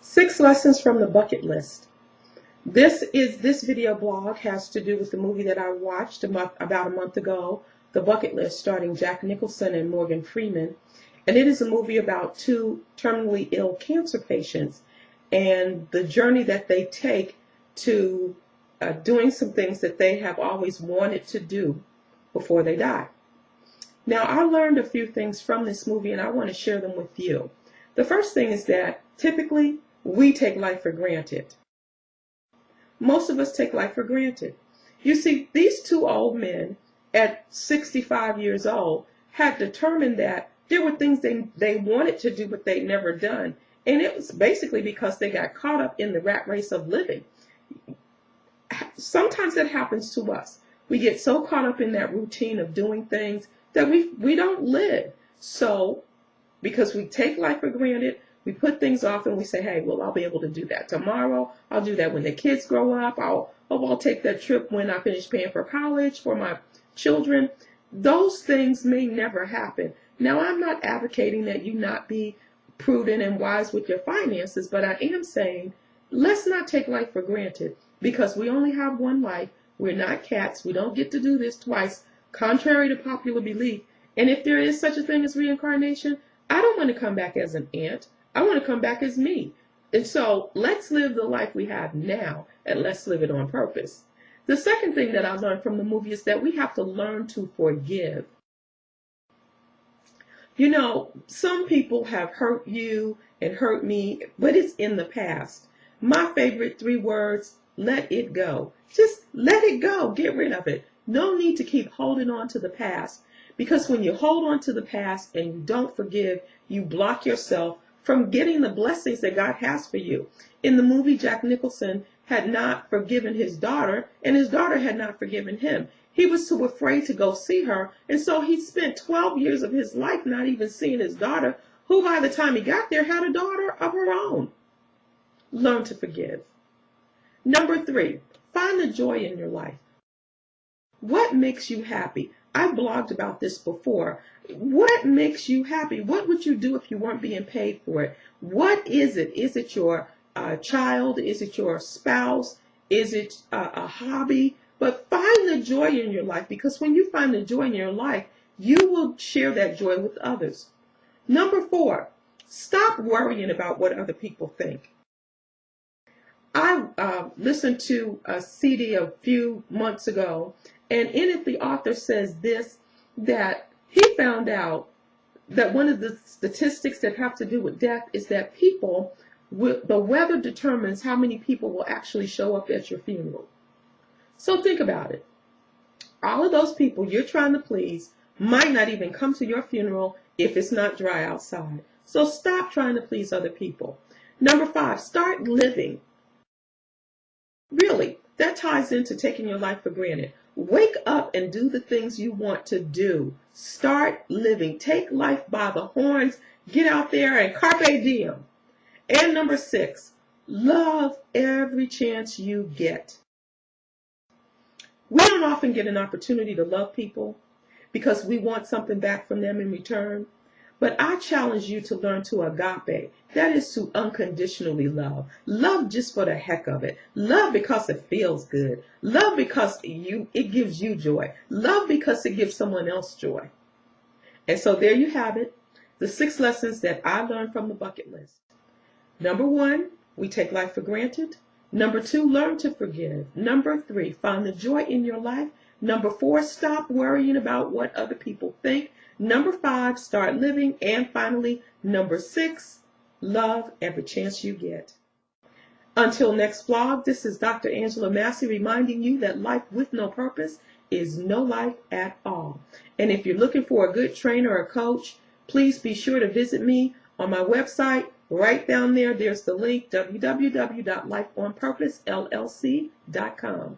6 lessons from the bucket list. This video blog has to do with the movie that I watched about a month ago, The Bucket List, starring Jack Nicholson and Morgan Freeman. And it is a movie about 2 terminally ill cancer patients and the journey that they take to doing some things that they have always wanted to do before they die. Now, I learned a few things from this movie, and I want to share them with you. The first thing is that typically we take life for granted. Most of us take life for granted. You see, these 2 old men at 65 years old had determined that there were things they wanted to do but they'd never done. And it was basically because they got caught up in the rat race of living. Sometimes that happens to us. We get so caught up in that routine of doing things that we don't live. So, because we take life for granted, we put things off and we say, hey, well, I'll be able to do that tomorrow. I'll do that when the kids grow up. I'll take that trip when I finish paying for college for my children. Those things may never happen. Now, I'm not advocating that you not be prudent and wise with your finances, but I am saying let's not take life for granted because we only have one life. We're not cats. We don't get to do this twice, contrary to popular belief. And if there is such a thing as reincarnation, I don't want to come back as an ant. I want to come back as me. And so let's live the life we have now, and let's live it on purpose. The second thing that I learned from the movie is that we have to learn to forgive. You know, some people have hurt you and hurt me, but it's in the past. My favorite 3 words, let it go. Just let it go. Get rid of it. No need to keep holding on to the past, because when you hold on to the past and you don't forgive, you block yourself from getting the blessings that God has for you. In the movie, Jack Nicholson had not forgiven his daughter, and his daughter had not forgiven him. He was too afraid to go see her, and so he spent 12 years of his life not even seeing his daughter, who by the time he got there had a daughter of her own. Learn to forgive. Number 3, find the joy in your life. What makes you happy? I blogged about this before. What makes you happy? What would you do if you weren't being paid for it? What is it? Is it your child? Is it your spouse? Is it a hobby? But find the joy in your life, because when you find the joy in your life, you will share that joy with others. Number 4, stop worrying about what other people think. I listened to a CD a few months ago, and in it the author says that he found out that one of the statistics that have to do with death is that the weather determines how many people will actually show up at your funeral. So think about it. All of those people you're trying to please might not even come to your funeral if it's not dry outside. So stop trying to please other people. Number 5, start living. Really, that ties into taking your life for granted. Wake up and do the things you want to do. Start living. Take life by the horns. Get out there and carpe diem. And number 6, love every chance you get. We don't often get an opportunity to love people because we want something back from them in return. But I challenge you to learn to agape. That is to unconditionally love. Love just for the heck of it. Love because it feels good. Love because it gives you joy. Love because it gives someone else joy. And so there you have it. The 6 lessons that I learned from the bucket list. Number 1, we take life for granted. Number 2, learn to forgive. Number 3, find the joy in your life. Number 4, stop worrying about what other people think. Number 5, start living. And finally, number 6, love every chance you get. Until next vlog, this is Dr. Angela Massey reminding you that life with no purpose is no life at all. And if you're looking for a good trainer or coach, please be sure to visit me on my website. Right down there, there's the link, www.lifeonpurposellc.com.